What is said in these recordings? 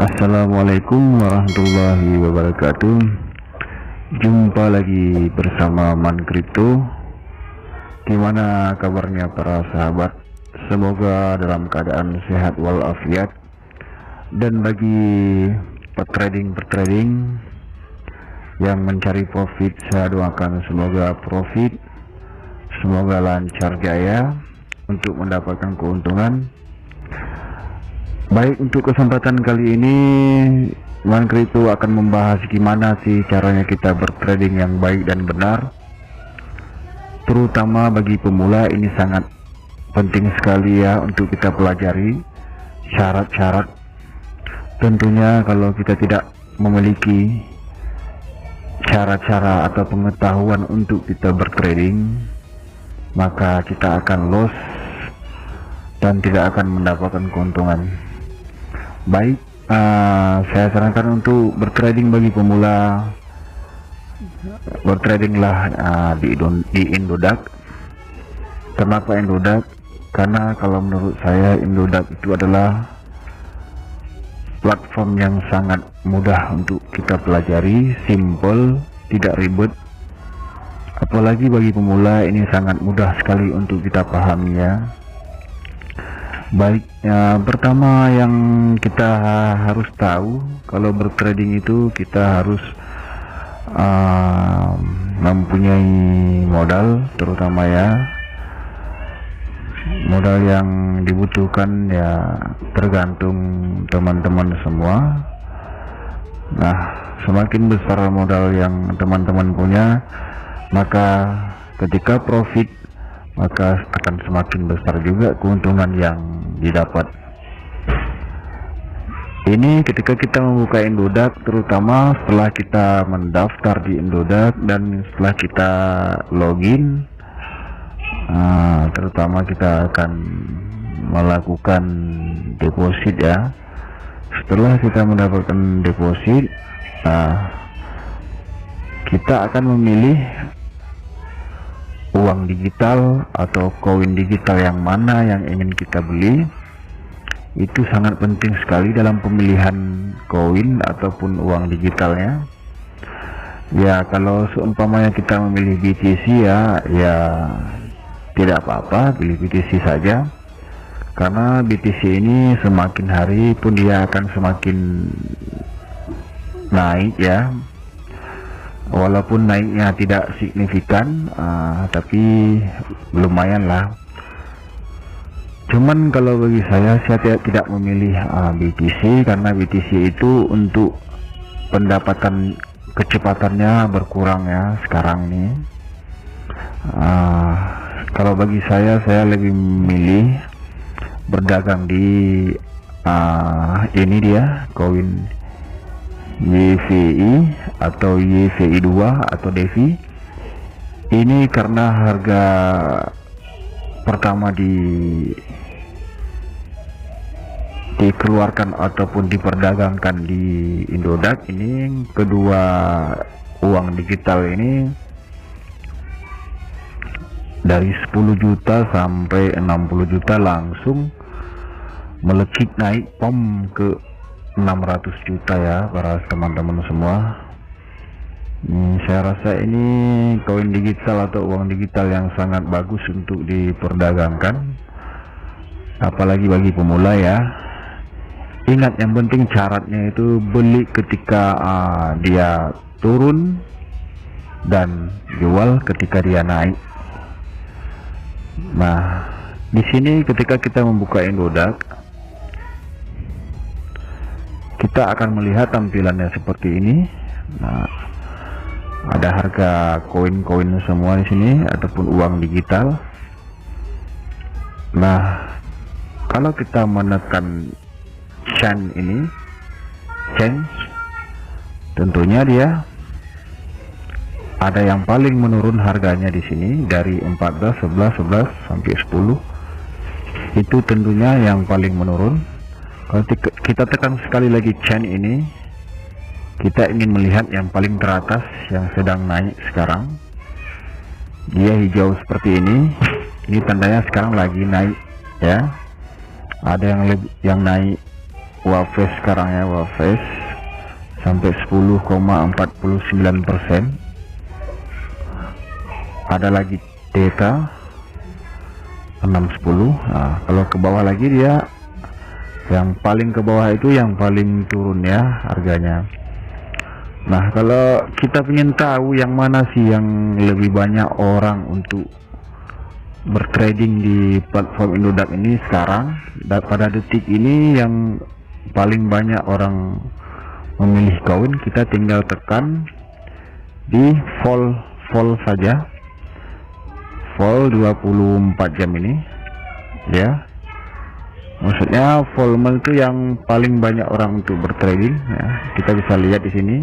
Assalamualaikum warahmatullahi wabarakatuh. Jumpa lagi bersama Man Crypto. Gimana kabarnya para sahabat? Semoga dalam keadaan sehat walafiat. Dan bagi petrading yang mencari profit, saya doakan semoga profit, semoga lancar jaya untuk mendapatkan keuntungan. Baik, untuk kesempatan kali ini Man Crypto akan membahas gimana sih caranya kita bertrading yang baik dan benar. Terutama bagi pemula ini sangat penting sekali ya untuk kita pelajari syarat-syarat. Tentunya kalau kita tidak memiliki cara-cara atau pengetahuan untuk kita bertrading, maka kita akan loss dan tidak akan mendapatkan keuntungan. Baik, saya sarankan untuk bertrading bagi pemula, bertradinglah di Indodax. Kenapa Indodax? Karena kalau menurut saya Indodax itu adalah platform yang sangat mudah untuk kita pelajari, simple, tidak ribet. Apalagi bagi pemula ini sangat mudah sekali untuk kita pahami ya. Baik, pertama yang kita harus tahu kalau bertrading itu kita harus mempunyai modal, terutama ya modal yang dibutuhkan ya tergantung teman-teman semua. Nah, semakin besar modal yang teman-teman punya, maka ketika profit maka akan semakin besar juga keuntungan yang didapat. Ini ketika kita membuka Indodax, terutama setelah kita mendaftar di Indodax dan setelah kita login, terutama kita akan melakukan deposit ya. Setelah kita mendapatkan deposit, kita akan memilih uang digital atau koin digital yang mana yang ingin kita beli. Itu sangat penting sekali dalam pemilihan koin ataupun uang digitalnya ya. Kalau seumpamanya kita memilih BTC ya tidak apa-apa, pilih BTC saja, karena BTC ini semakin hari pun dia akan semakin naik ya. Walaupun naiknya tidak signifikan, tapi lumayan lah. Cuman kalau bagi saya tidak memilih BTC, karena BTC itu untuk pendapatan kecepatannya berkurang ya sekarang nih. Kalau bagi saya lebih memilih berdagang di ini dia koin YVI atau YVI2 atau DeFi ini, karena harga pertama dikeluarkan ataupun diperdagangkan di Indodax ini, kedua uang digital ini dari 10 juta sampai 60 juta langsung melekit naik pom ke 600 juta ya para teman-teman semua. Saya rasa ini koin digital atau uang digital yang sangat bagus untuk diperdagangkan, apalagi bagi pemula ya. Ingat, yang penting syaratnya itu beli ketika dia turun dan jual ketika dia naik. Nah, di sini ketika kita membuka Indodax, kita akan melihat tampilannya seperti ini. Nah, ada harga koin-koin semua di sini ataupun uang digital. Nah, kalau kita menekan change ini, tentunya dia ada yang paling menurun harganya di sini dari 14, 11 sampai 10. Itu tentunya yang paling menurun. Kalau kita tekan sekali lagi chain ini, kita ingin melihat yang paling teratas yang sedang naik sekarang. Dia hijau seperti ini tandanya sekarang lagi naik ya. Ada yang naik Wafes sekarang ya, Wafes sampai 10,49%. Ada lagi Theta 610. Nah, kalau ke bawah lagi dia, yang paling ke bawah itu yang paling turun ya harganya. Nah, kalau kita ingin tahu yang mana sih yang lebih banyak orang untuk bertrading di platform Indodax ini sekarang, dan pada detik ini yang paling banyak orang memilih koin, kita tinggal tekan di vol saja, vol 24 jam ini ya. Maksudnya volume itu yang paling banyak orang untuk bertrading ya. Kita bisa lihat di sini.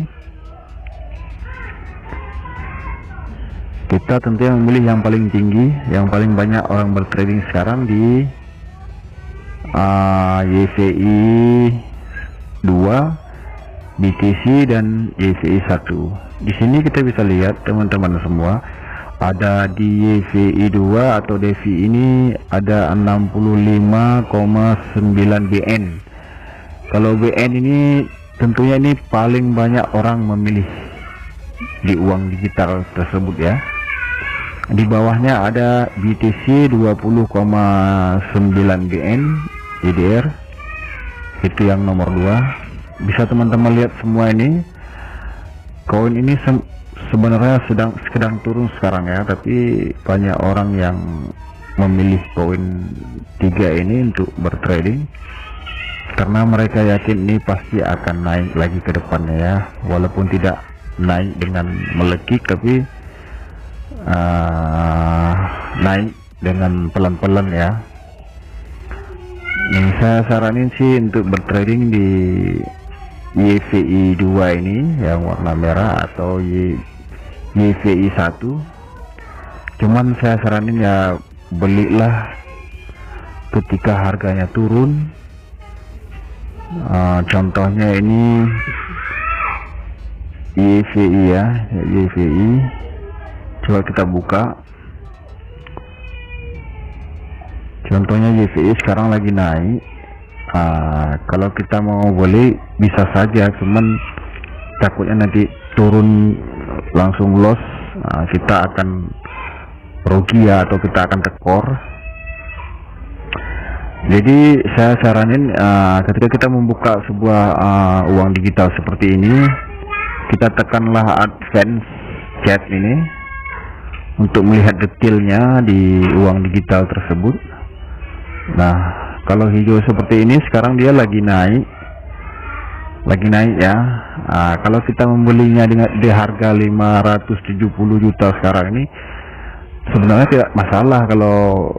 Kita tentunya memilih yang paling tinggi, yang paling banyak orang bertrading sekarang di YVI 2, BTC dan YVI 1. Di sini kita bisa lihat teman-teman semua, ada di YVI 2 atau DeFi ini ada 65,9 BN. Kalau BN ini tentunya ini paling banyak orang memilih di uang digital tersebut ya. Di bawahnya ada BTC 20,9 BN EDR, itu yang nomor 2. Bisa teman-teman lihat semua ini. Koin ini sebenarnya sedang turun sekarang ya, tapi banyak orang yang memilih koin 3 ini untuk bertrading karena mereka yakin ini pasti akan naik lagi ke depannya ya, walaupun tidak naik dengan melekik, tapi naik dengan pelan-pelan ya. Yang saya saranin sih untuk bertrading di YVI 2 ini yang warna merah atau YVI 1. Cuman saya saranin ya belilah ketika harganya turun. Contohnya ini YVI ya, YVI. Coba kita buka. Contohnya YVI sekarang lagi naik. Kalau kita mau beli bisa saja, cuman takutnya nanti turun langsung loss, kita akan rugi ya, atau kita akan tekor. Jadi saya saranin ketika kita membuka sebuah uang digital seperti ini, kita tekanlah advance chat ini untuk melihat detailnya di uang digital tersebut. Nah, kalau hijau seperti ini sekarang dia lagi naik ya. Kalau kita membelinya di harga 570 juta sekarang ini sebenarnya tidak masalah. Kalau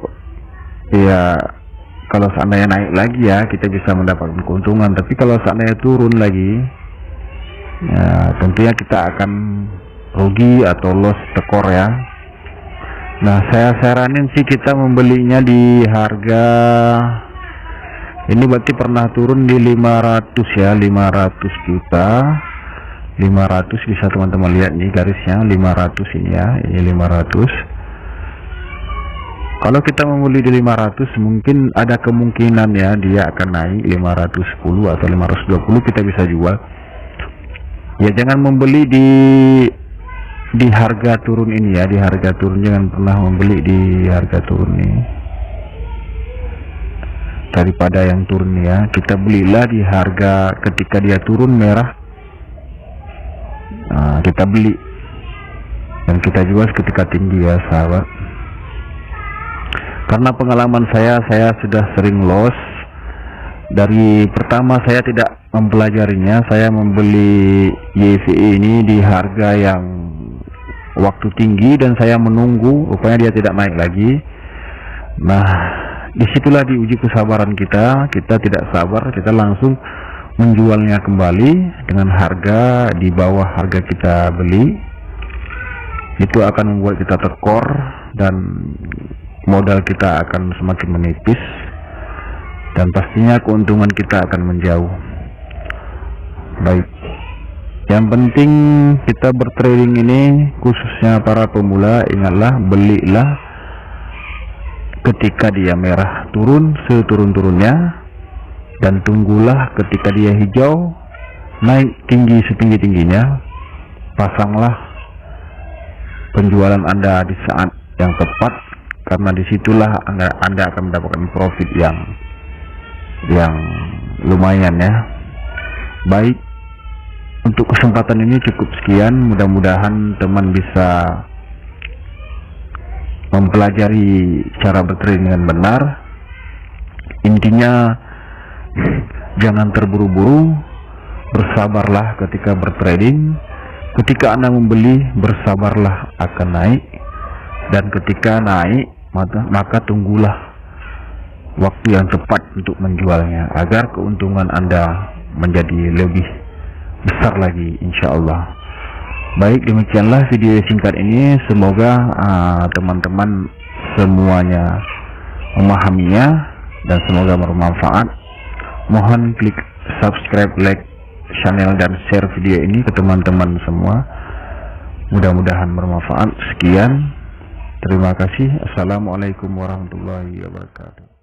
seandainya naik lagi ya, kita bisa mendapatkan keuntungan. Tapi kalau seandainya turun lagi ya, tentunya kita akan rugi atau loss, tekor ya. Nah, saya saranin sih kita membelinya di harga ini, berarti pernah turun di 500 ya, 500 juta. 500 bisa teman-teman lihat nih garisnya 500 ini ya, ini 500. Kalau kita membeli di 500 mungkin ada kemungkinan ya dia akan naik 510 atau 520, kita bisa jual. Ya jangan membeli di harga turun ini ya, di harga turun, jangan pernah membeli di harga turun ini. Daripada yang turun ya, kita belilah di harga ketika dia turun merah. Nah, kita beli dan kita jual ketika tinggi ya sahabat. Karena pengalaman saya sudah sering loss. Dari pertama saya tidak mempelajarinya, saya membeli YVI ini di harga yang waktu tinggi dan saya menunggu, rupanya dia tidak naik lagi. Nah, disitulah diuji kesabaran kita. Kita tidak sabar, kita langsung menjualnya kembali dengan harga di bawah harga kita beli. Itu akan membuat kita tekor dan modal kita akan semakin menipis, dan pastinya keuntungan kita akan menjauh. Baik, yang penting kita bertrading ini, khususnya para pemula, ingatlah belilah ketika dia merah turun seturun-turunnya, dan tunggulah ketika dia hijau naik tinggi setinggi-tingginya, pasanglah penjualan Anda di saat yang tepat, karena disitulah Anda akan mendapatkan profit yang lumayan ya. Baik, untuk kesempatan ini cukup sekian, mudah-mudahan teman bisa mempelajari cara bertrading dengan benar. Intinya jangan terburu-buru, bersabarlah ketika bertrading. Ketika Anda membeli, bersabarlah akan naik, dan ketika naik maka tunggulah waktu yang tepat untuk menjualnya agar keuntungan Anda menjadi lebih besar lagi, insya Allah. Baik, demikianlah video singkat ini. Semoga teman-teman semuanya memahaminya dan semoga bermanfaat. Mohon klik subscribe, like channel dan share video ini ke teman-teman semua. Mudah-mudahan bermanfaat. Sekian, terima kasih. Assalamualaikum warahmatullahi wabarakatuh.